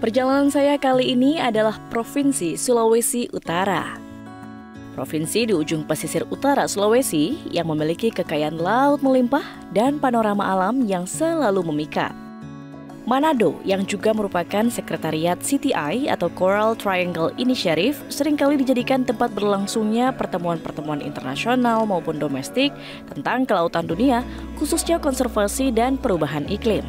Perjalanan saya kali ini adalah Provinsi Sulawesi Utara. Provinsi di ujung pesisir utara Sulawesi yang memiliki kekayaan laut melimpah dan panorama alam yang selalu memikat. Manado yang juga merupakan sekretariat CTI atau Coral Triangle Initiative seringkali dijadikan tempat berlangsungnya pertemuan-pertemuan internasional maupun domestik tentang kelautan dunia, khususnya konservasi dan perubahan iklim.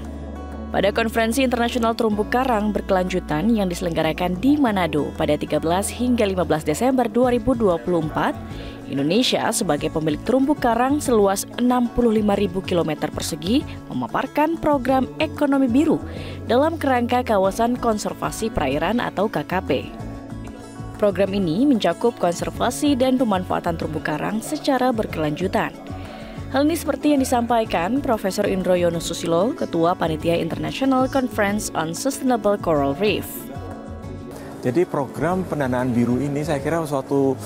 Pada konferensi internasional terumbu karang berkelanjutan yang diselenggarakan di Manado pada 13 hingga 15 Desember 2024, Indonesia sebagai pemilik terumbu karang seluas 65.000 km persegi memaparkan program ekonomi biru dalam kerangka kawasan konservasi perairan atau KKP. Program ini mencakup konservasi dan pemanfaatan terumbu karang secara berkelanjutan. Hal ini seperti yang disampaikan Profesor Indro Yono Susilo, Ketua Panitia International Conference on Sustainable Coral Reef. Jadi program pendanaan biru ini saya kira suatu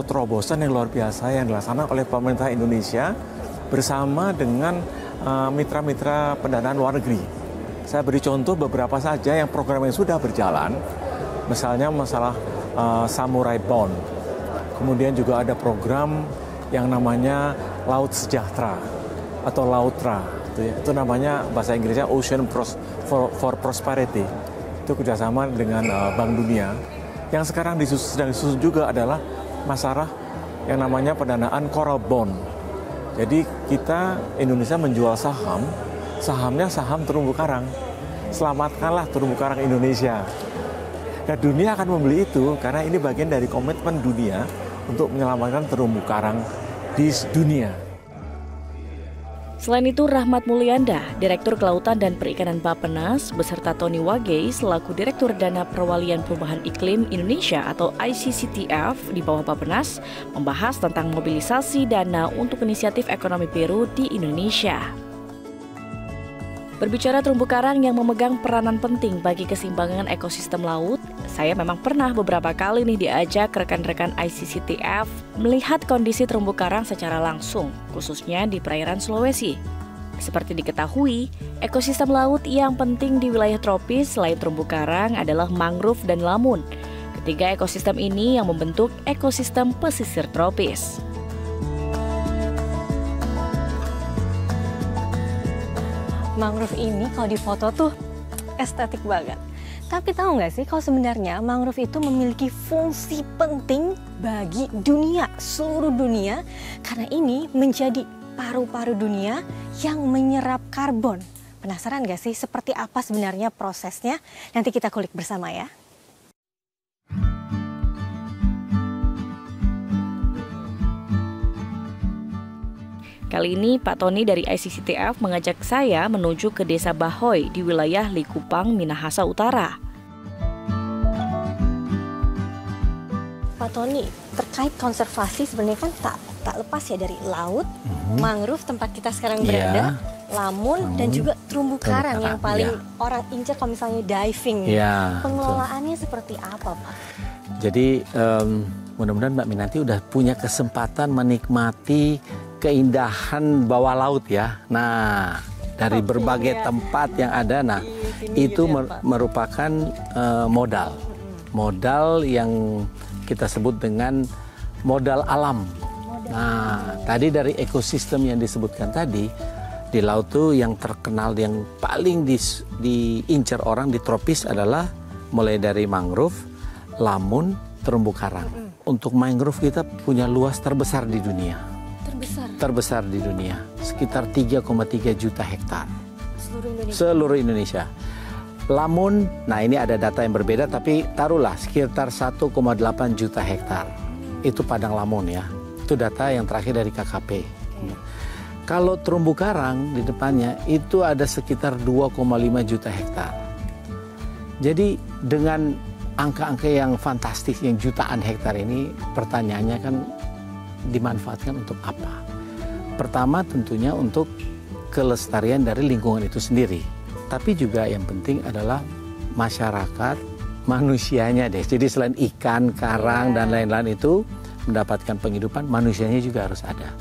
terobosan yang luar biasa yang dilaksanakan oleh pemerintah Indonesia bersama dengan mitra-mitra pendanaan luar negeri. Saya beri contoh beberapa saja yang program yang sudah berjalan, misalnya masalah Samurai Bond. Kemudian juga ada program yang namanya Laut Sejahtera atau Lautra, itu namanya bahasa Inggrisnya Ocean for Prosperity. Itu kerjasama dengan Bank Dunia. Yang sekarang sedang disusun juga adalah masalah yang namanya pendanaan Coral Bond. Jadi kita Indonesia menjual sahamnya saham terumbu karang. Selamatkanlah terumbu karang Indonesia. Nah, dunia akan membeli itu karena ini bagian dari komitmen dunia untuk menyelamatkan terumbu karang di dunia. Selain itu, Rahmat Mulyanda, Direktur Kelautan dan Perikanan Bappenas, beserta Tony Wagei selaku Direktur Dana Perwalian Perubahan Iklim Indonesia atau ICCTF di bawah Bappenas, membahas tentang mobilisasi dana untuk inisiatif ekonomi biru di Indonesia. Berbicara terumbu karang yang memegang peranan penting bagi keseimbangan ekosistem laut, saya memang pernah beberapa kali diajak rekan-rekan ICCTF melihat kondisi terumbu karang secara langsung, khususnya di perairan Sulawesi. Seperti diketahui, ekosistem laut yang penting di wilayah tropis selain terumbu karang adalah mangrove dan lamun. Ketiga ekosistem ini yang membentuk ekosistem pesisir tropis. Mangrove ini kalau difoto tuh estetik banget. Tapi tahu nggak sih kalau sebenarnya mangrove itu memiliki fungsi penting bagi dunia, seluruh dunia, karena ini menjadi paru-paru dunia yang menyerap karbon. Penasaran nggak sih seperti apa sebenarnya prosesnya? Nanti kita kulik bersama ya. Kali ini Pak Tony dari ICCTF mengajak saya menuju ke Desa Bahoy di wilayah Likupang, Minahasa Utara. Pak Tony, terkait konservasi sebenarnya kan tak lepas ya dari laut, mangrove tempat kita sekarang berada, lamun dan juga terumbu karang yang paling orang incar kalau misalnya diving. Pengelolaannya seperti apa, Pak? Jadi mudah-mudahan Mbak Minanti udah punya kesempatan menikmati keindahan bawah laut ya. Nah, dari berbagai tempat yang ada, nah itu merupakan modal yang kita sebut dengan modal alam. Nah, tadi dari ekosistem yang disebutkan tadi, di laut tuh yang terkenal, yang paling diincar orang di tropis adalah mulai dari mangrove, lamun, terumbu karang. Untuk mangrove kita punya luas terbesar di dunia. Terbesar di dunia, sekitar 3,3 juta hektar. Seluruh Indonesia. Lamun, nah ini ada data yang berbeda, tapi taruhlah sekitar 1,8 juta hektar. Itu padang lamun ya. Itu data yang terakhir dari KKP. Kalau terumbu karang di depannya itu ada sekitar 2,5 juta hektar. Jadi dengan angka-angka yang fantastis, yang jutaan hektar ini, pertanyaannya kan dimanfaatkan untuk apa? Pertama tentunya untuk kelestarian dari lingkungan itu sendiri. Tapi juga yang penting adalah masyarakat, manusianya deh. Jadi selain ikan, karang, dan lain-lain itu mendapatkan penghidupan, manusianya juga harus ada.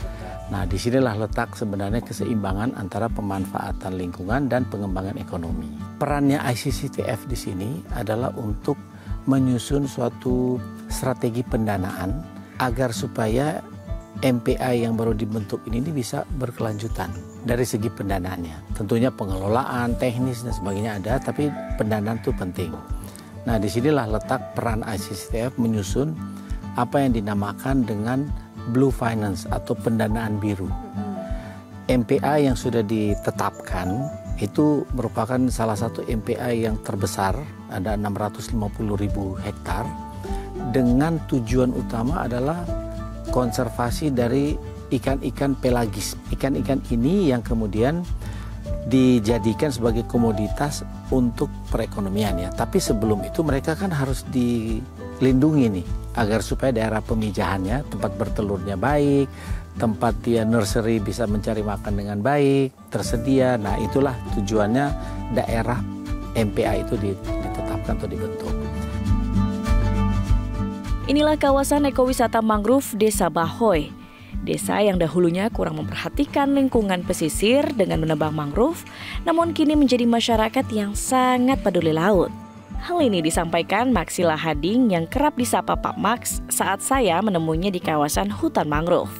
Nah, disinilah letak sebenarnya keseimbangan antara pemanfaatan lingkungan dan pengembangan ekonomi. Perannya ICCTF di sini adalah untuk menyusun suatu strategi pendanaan agar supaya MPA yang baru dibentuk ini bisa berkelanjutan dari segi pendanaannya. Tentunya pengelolaan, teknis dan sebagainya ada, tapi pendanaan itu penting. Nah, disinilah letak peran ICCTF menyusun apa yang dinamakan dengan Blue Finance atau pendanaan biru. MPA yang sudah ditetapkan itu merupakan salah satu MPA yang terbesar, ada 650.000 hektar, dengan tujuan utama adalah konservasi dari ikan-ikan pelagis. Ikan-ikan ini yang kemudian dijadikan sebagai komoditas untuk perekonomian ya. Tapi sebelum itu mereka kan harus dilindungi nih, agar supaya daerah pemijahannya, tempat bertelurnya baik, tempat dia nursery bisa mencari makan dengan baik, tersedia. Nah, itulah tujuannya daerah MPA itu ditetapkan atau dibentuk. Inilah kawasan ekowisata mangrove Desa Bahoy. Desa yang dahulunya kurang memperhatikan lingkungan pesisir dengan menebang mangrove, namun kini menjadi masyarakat yang sangat peduli laut. Hal ini disampaikan Maxila Hading yang kerap disapa Pak Max saat saya menemuinya di kawasan hutan mangrove.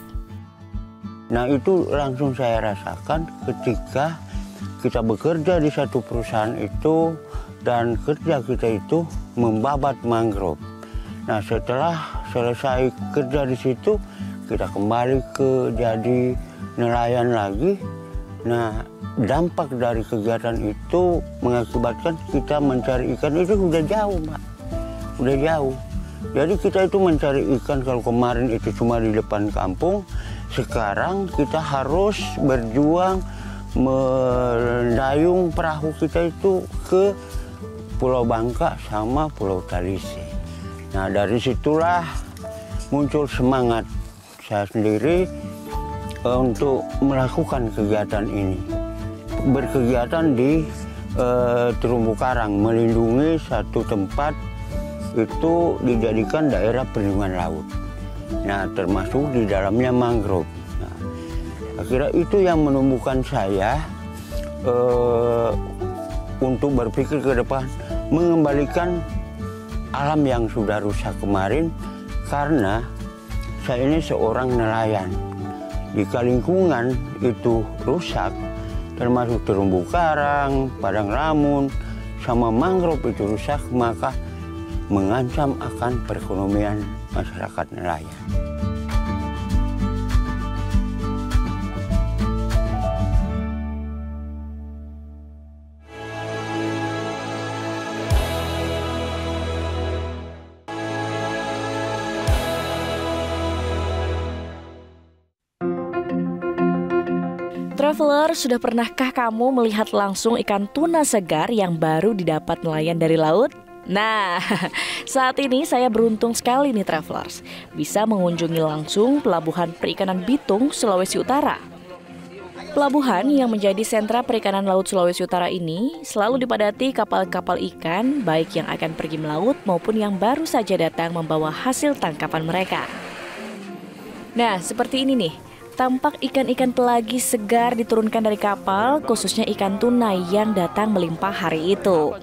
Nah, itu langsung saya rasakan ketika kita bekerja di satu perusahaan itu dan kerja kita itu membabat mangrove. Nah, setelah selesai kerja di situ, kita kembali ke jadi nelayan lagi. Nah, dampak dari kegiatan itu mengakibatkan kita mencari ikan itu sudah jauh, Mbak. Udah jauh. Jadi kita itu mencari ikan, kalau kemarin itu cuma di depan kampung, sekarang kita harus berjuang mendayung perahu kita itu ke Pulau Bangka sama Pulau Talise. Nah, dari situlah muncul semangat saya sendiri untuk melakukan kegiatan ini. Berkegiatan di terumbu karang, melindungi satu tempat itu dijadikan daerah perlindungan laut. Nah, termasuk di dalamnya mangrove. Nah, akhirnya itu yang menumbuhkan saya untuk berpikir ke depan, mengembalikan alam yang sudah rusak kemarin, karena saya ini seorang nelayan. Jika lingkungan itu rusak, termasuk terumbu karang, padang lamun, sama mangrove itu rusak, maka mengancam akan perekonomian masyarakat nelayan. Traveler, sudah pernahkah kamu melihat langsung ikan tuna segar yang baru didapat nelayan dari laut? Nah, saat ini saya beruntung sekali nih Travelers, bisa mengunjungi langsung Pelabuhan Perikanan Bitung, Sulawesi Utara. Pelabuhan yang menjadi sentra perikanan laut Sulawesi Utara ini selalu dipadati kapal-kapal ikan, baik yang akan pergi melaut maupun yang baru saja datang membawa hasil tangkapan mereka. Nah, seperti ini nih. Tampak ikan-ikan pelagis segar diturunkan dari kapal, khususnya ikan tuna yang datang melimpah hari itu.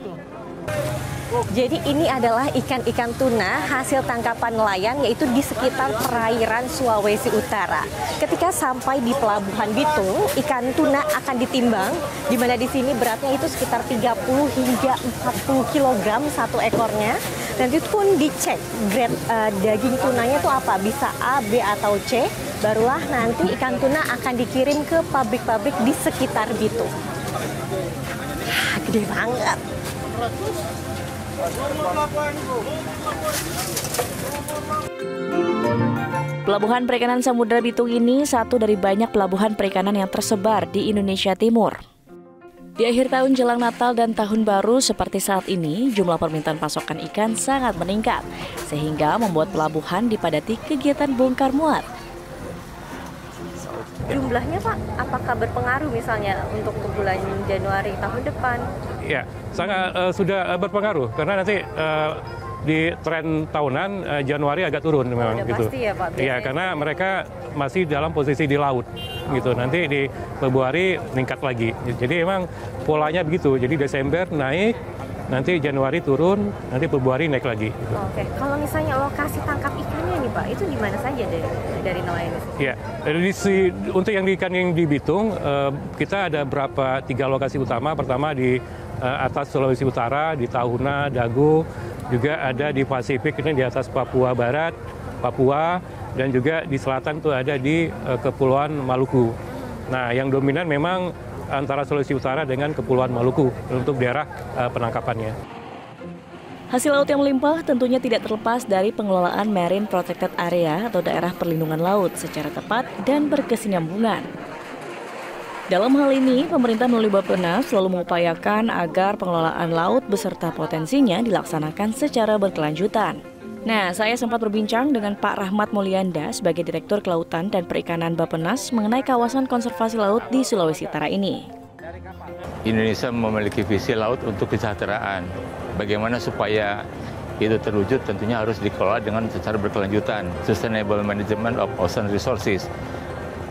Jadi ini adalah ikan-ikan tuna hasil tangkapan nelayan, yaitu di sekitar perairan Sulawesi Utara. Ketika sampai di Pelabuhan Bitung, ikan tuna akan ditimbang, di mana di sini beratnya itu sekitar 30 hingga 40 kg satu ekornya. Dan itu pun dicek grade daging tunanya itu apa, bisa A, B, atau C. Barulah nanti ikan tuna akan dikirim ke pabrik-pabrik di sekitar Bitung. Gede banget. Pelabuhan Perikanan Samudra Bitung ini satu dari banyak pelabuhan perikanan yang tersebar di Indonesia Timur. Di akhir tahun jelang Natal dan Tahun Baru seperti saat ini, jumlah permintaan pasokan ikan sangat meningkat, sehingga membuat pelabuhan dipadati kegiatan bongkar muat. Jumlahnya Pak, apakah berpengaruh misalnya untuk ke bulan Januari tahun depan? Ya, sangat sudah berpengaruh karena nanti di tren tahunan Januari agak turun memang udah gitu. pasti ya, Pak, Iya, biasanya karena mereka masih dalam posisi di laut gitu. Nanti di Februari meningkat lagi. Jadi emang polanya begitu. Jadi Desember naik, nanti Januari turun, nanti Februari naik lagi. Gitu. Oke, kalau misalnya lokasi tangkap ikannya nih Pak, itu di mana saja dari nelayan itu? Ya, untuk yang di ikan yang di Bitung, kita ada 3 lokasi utama. Pertama di atas Sulawesi Utara, di Tahuna, Dago, juga ada di Pasifik, ini di atas Papua Barat, Papua, dan juga di selatan tuh ada di Kepulauan Maluku. Nah, yang dominan memang antara Sulawesi Utara dengan Kepulauan Maluku untuk daerah penangkapannya. Hasil laut yang melimpah tentunya tidak terlepas dari pengelolaan Marine Protected Area atau daerah perlindungan laut secara tepat dan berkesinambungan. Dalam hal ini, pemerintah melalui Bappenas selalu mengupayakan agar pengelolaan laut beserta potensinya dilaksanakan secara berkelanjutan. Nah, saya sempat berbincang dengan Pak Rahmat Mulyanda sebagai Direktur Kelautan dan Perikanan Bappenas mengenai kawasan konservasi laut di Sulawesi Utara ini. Indonesia memiliki visi laut untuk kesejahteraan. Bagaimana supaya itu terwujud tentunya harus dikelola dengan secara berkelanjutan. Sustainable Management of Ocean Resources.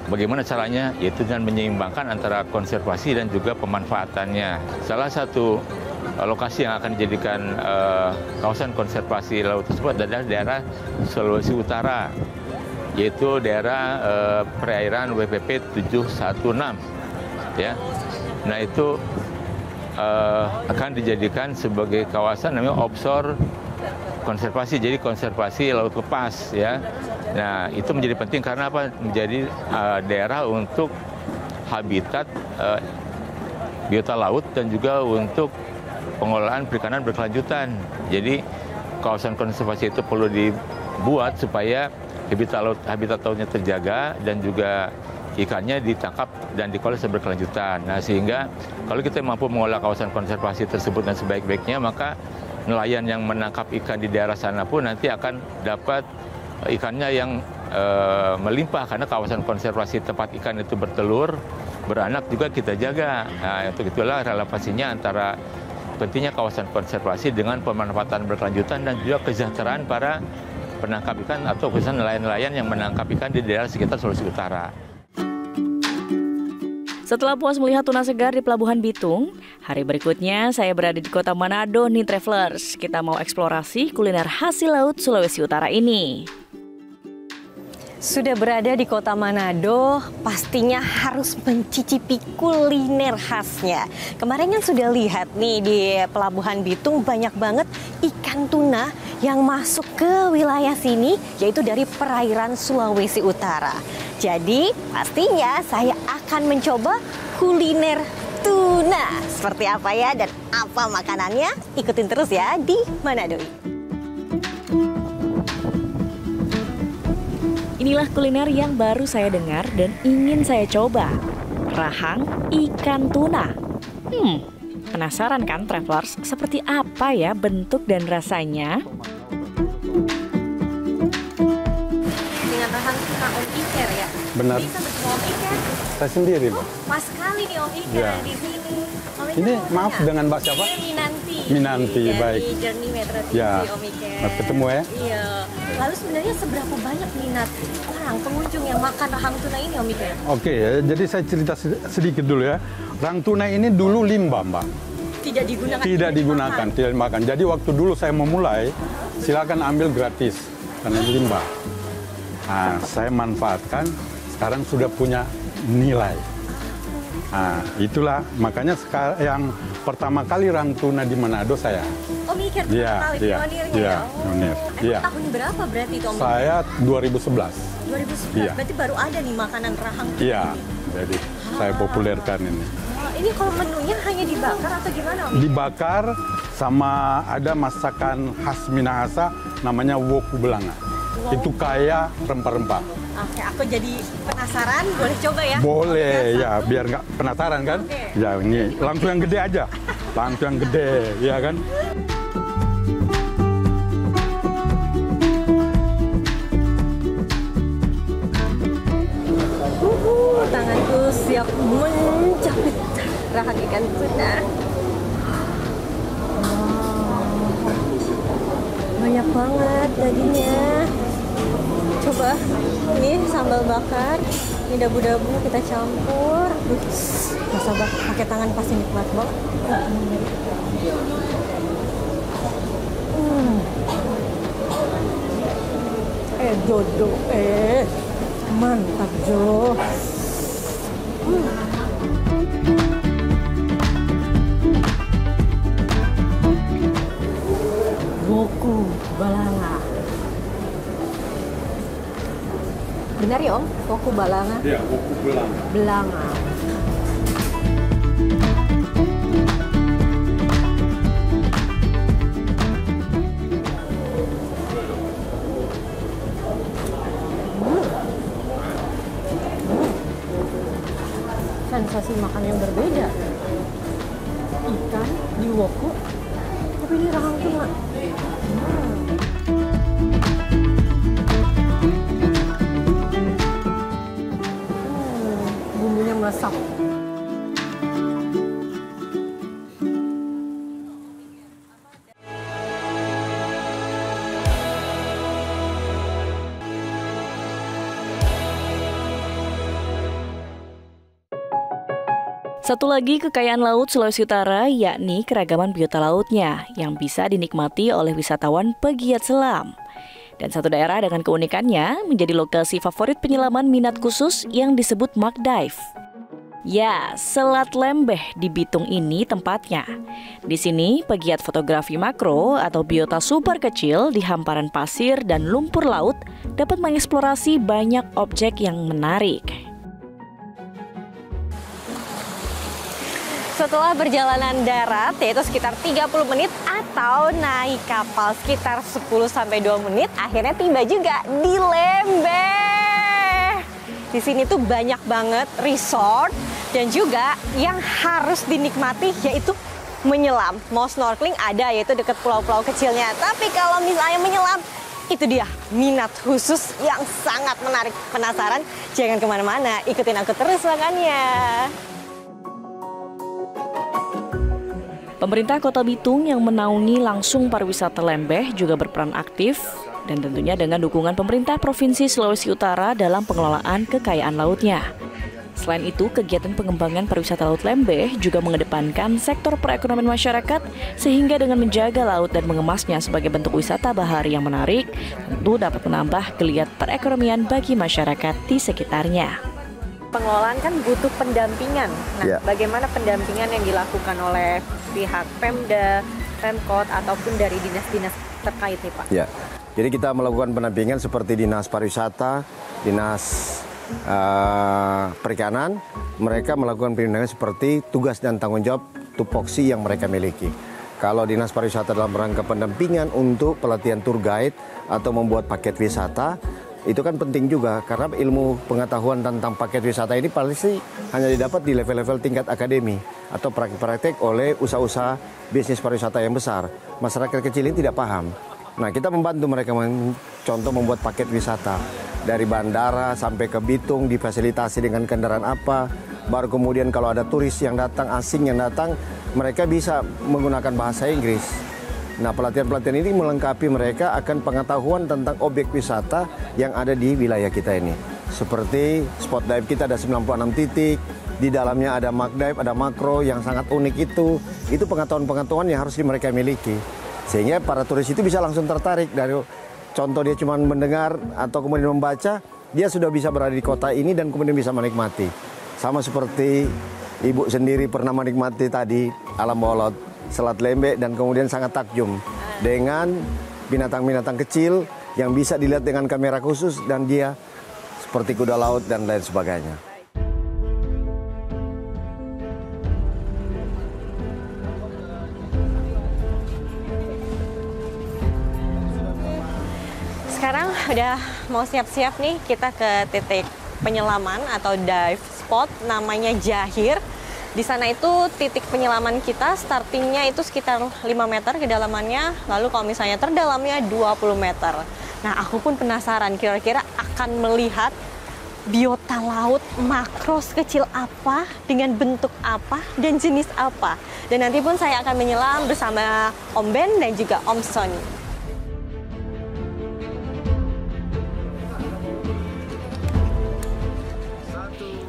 Bagaimana caranya? Yaitu dengan menyeimbangkan antara konservasi dan juga pemanfaatannya. Salah satu lokasi yang akan dijadikan kawasan konservasi laut tersebut adalah daerah Sulawesi Utara, yaitu daerah perairan WPP 716. Ya. Nah, itu akan dijadikan sebagai kawasan namanya offshore konservasi, jadi konservasi laut lepas ya. Nah, itu menjadi penting karena apa? Menjadi daerah untuk habitat biota laut dan juga untuk pengelolaan perikanan berkelanjutan. Jadi kawasan konservasi itu perlu dibuat supaya habitat lautnya terjaga dan juga ikannya ditangkap dan dikelola secara berkelanjutan. Nah, sehingga kalau kita mampu mengolah kawasan konservasi tersebut dan sebaik-baiknya, maka nelayan yang menangkap ikan di daerah sana pun nanti akan dapat ikannya yang melimpah karena kawasan konservasi tempat ikan itu bertelur, beranak juga kita jaga. Nah, untuk itulah relevansinya antara pentingnya kawasan konservasi dengan pemanfaatan berkelanjutan dan juga kesejahteraan para penangkap ikan atau khususnya nelayan-nelayan yang menangkap ikan di daerah sekitar Sulawesi Utara. Setelah puas melihat tuna segar di Pelabuhan Bitung, hari berikutnya saya berada di kota Manado nih Travelers. Kita mau eksplorasi kuliner hasil laut Sulawesi Utara ini. Sudah berada di kota Manado, pastinya harus mencicipi kuliner khasnya. Kemarin kan sudah lihat nih di Pelabuhan Bitung banyak banget ikan tuna yang masuk ke wilayah sini, yaitu dari perairan Sulawesi Utara. Jadi pastinya saya akan mencoba kuliner tuna. Seperti apa ya dan apa makanannya? Ikutin terus ya di Manado. Inilah kuliner yang baru saya dengar dan ingin saya coba. Rahang ikan tuna. Penasaran kan Travelers? Seperti apa ya bentuk dan rasanya? Dengan rahang tuna Om Iker ya? Benar. Bisa bertemu Om Iker? Saya sendiri, Mbak. Pas sekali nih Om Iker Ya. di sini. Om Iker Ini mau maaf tanya? dengan Mbak siapa? Saya Minanti. Minanti, dari baik. Journey Metro TV, Ya. Om Iker. Mas ketemu ya. Iya. Lalu sebenarnya seberapa banyak minat orang pengunjung yang makan rahang tuna ini Om Iker? Oke, jadi saya cerita sedikit dulu ya. Rahang tuna ini dulu limbah, Mbak. Tidak digunakan. Tidak digunakan, tidak dimakan. Jadi waktu dulu saya memulai, silakan ambil gratis karena ini limbah. Nah, saya manfaatkan, sekarang sudah punya nilai. Nah, itulah makanya yang pertama kali rahang tuna di Manado saya. Om Iker Iya, kali iya, pionirnya iya, ya? pionir, iya. Tahun berapa berarti itu Om Iker? Saya 2011. 2011, Iya. berarti baru ada nih makanan rahang tuna Iya, ini. jadi saya populerkan ini. Ini kalau menunya hanya dibakar atau gimana Om? Dibakar sama ada masakan khas Minahasa namanya woku belanga. Itu kaya rempah-rempah. Oke, aku jadi penasaran, boleh coba ya? Boleh ya, biar nggak penasaran kan? Oke. Ya ini langsung yang gede aja, langsung yang gede, ya kan? Tanganku siap mencapit rahang ikan tuna. dagingnya. Coba, ini sambal bakar, ini dabu-dabu kita campur. Gak sabar, pakai tangan pasti nikmat banget. Jodo, mantap Jo. Woku balanga. Benar ya Om? Woku balanga? Iya, woku belanga. Belanga. Sensasi makan yang berbeda. Ikan di woku, tapi ini rahang tuna. Bumbunya meresap. Satu lagi kekayaan laut Sulawesi Utara yakni keragaman biota lautnya yang bisa dinikmati oleh wisatawan pegiat selam. Dan satu daerah dengan keunikannya menjadi lokasi favorit penyelaman minat khusus yang disebut Mark Dive. Ya, Selat Lembeh di Bitung ini tempatnya. Di sini pegiat fotografi makro atau biota super kecil di hamparan pasir dan lumpur laut dapat mengeksplorasi banyak objek yang menarik. Setelah perjalanan darat yaitu sekitar 30 menit atau naik kapal sekitar 10-2 menit, akhirnya tiba juga di Lembeh. Di sini tuh banyak banget resort dan juga yang harus dinikmati yaitu menyelam. Mau snorkeling ada yaitu dekat pulau-pulau kecilnya. Tapi kalau misalnya menyelam, itu dia minat khusus yang sangat menarik. Penasaran? Jangan kemana-mana, ikutin aku terus makanya. Pemerintah Kota Bitung yang menaungi langsung pariwisata Lembeh juga berperan aktif dan tentunya dengan dukungan pemerintah Provinsi Sulawesi Utara dalam pengelolaan kekayaan lautnya. Selain itu, kegiatan pengembangan pariwisata Laut Lembeh juga mengedepankan sektor perekonomian masyarakat sehingga dengan menjaga laut dan mengemasnya sebagai bentuk wisata bahari yang menarik, tentu dapat menambah geliat perekonomian bagi masyarakat di sekitarnya. Pengelolaan kan butuh pendampingan. Nah, bagaimana pendampingan yang dilakukan oleh pihak Pemda, Pemkot, ataupun dari dinas-dinas terkait nih Pak? Ya, jadi kita melakukan pendampingan seperti Dinas Pariwisata, Dinas Perikanan, mereka melakukan pendampingan seperti tugas dan tanggung jawab tupoksi yang mereka miliki. Kalau Dinas Pariwisata dalam rangka pendampingan untuk pelatihan tour guide atau membuat paket wisata, itu kan penting juga karena ilmu pengetahuan tentang paket wisata ini pasti hanya didapat di level-level tingkat akademi atau praktek-praktek oleh usaha-usaha bisnis pariwisata yang besar. Masyarakat kecil ini tidak paham. Nah, kita membantu mereka contoh membuat paket wisata dari bandara sampai ke Bitung difasilitasi dengan kendaraan apa. Baru kemudian kalau ada turis yang datang, asing yang datang, mereka bisa menggunakan bahasa Inggris. Nah, pelatihan-pelatihan ini melengkapi mereka akan pengetahuan tentang objek wisata yang ada di wilayah kita ini. Seperti spot dive kita ada 96 titik, di dalamnya ada Mark Dive, ada makro yang sangat unik itu. Itu pengetahuan-pengetahuan yang harus mereka miliki. Sehingga para turis itu bisa langsung tertarik dari contoh dia cuma mendengar atau kemudian membaca, dia sudah bisa berada di kota ini dan kemudian bisa menikmati. Sama seperti Ibu sendiri pernah menikmati tadi alam bawah laut Selat Lembeh dan kemudian sangat takjub dengan binatang-binatang kecil yang bisa dilihat dengan kamera khusus dan dia seperti kuda laut dan lain sebagainya. Sekarang udah mau siap-siap nih kita ke titik penyelaman atau dive spot namanya Jahir. Di sana itu titik penyelaman kita startingnya itu sekitar 5 meter kedalamannya, lalu kalau misalnya terdalamnya 20 meter. Nah, aku pun penasaran kira-kira akan melihat biota laut makro sekecil apa, dengan bentuk apa, dan jenis apa. Dan nanti pun saya akan menyelam bersama Om Ben dan juga Om Sony.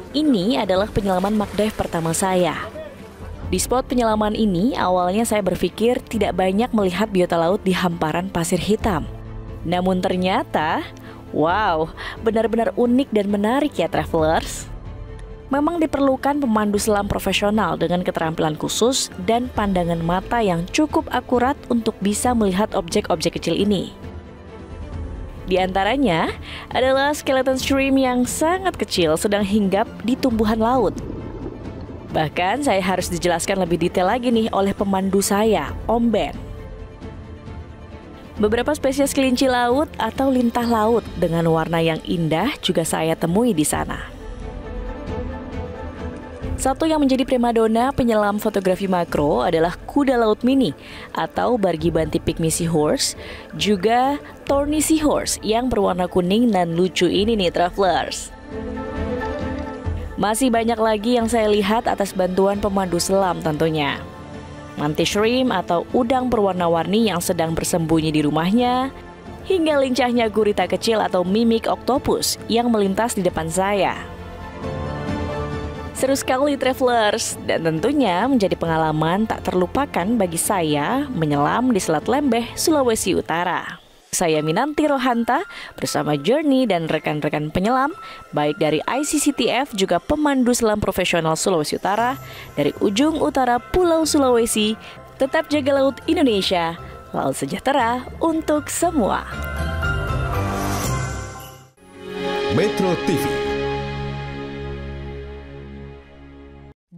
Ini adalah penyelaman McDive pertama saya. Di spot penyelaman ini, awalnya saya berpikir tidak banyak melihat biota laut di hamparan pasir hitam. Namun ternyata, wow, benar-benar unik dan menarik ya travelers. Memang diperlukan pemandu selam profesional dengan keterampilan khusus dan pandangan mata yang cukup akurat untuk bisa melihat objek-objek kecil ini. Di antaranya adalah skeleton shrimp yang sangat kecil sedang hinggap di tumbuhan laut. Bahkan saya harus dijelaskan lebih detail lagi nih oleh pemandu saya, Om Ben. Beberapa spesies kelinci laut atau lintah laut dengan warna yang indah juga saya temui di sana. Satu yang menjadi primadona penyelam fotografi makro adalah kuda laut mini atau Bargibanti pygmy seahorse, juga Thorny seahorse yang berwarna kuning dan lucu ini nih travelers. Masih banyak lagi yang saya lihat atas bantuan pemandu selam tentunya. Mantis shrimp atau udang berwarna-warni yang sedang bersembunyi di rumahnya, hingga lincahnya gurita kecil atau mimik octopus yang melintas di depan saya. Seru sekali travelers, dan tentunya menjadi pengalaman tak terlupakan bagi saya menyelam di Selat Lembeh, Sulawesi Utara. Saya Minanti Rohanta bersama Journey dan rekan-rekan penyelam, baik dari ICCTF juga pemandu selam profesional Sulawesi Utara, dari ujung utara Pulau Sulawesi. Tetap jaga laut Indonesia, laut sejahtera untuk semua. Metro TV.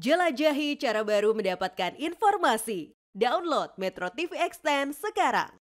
Jelajahi cara baru mendapatkan informasi. Download Metro TV Extend sekarang.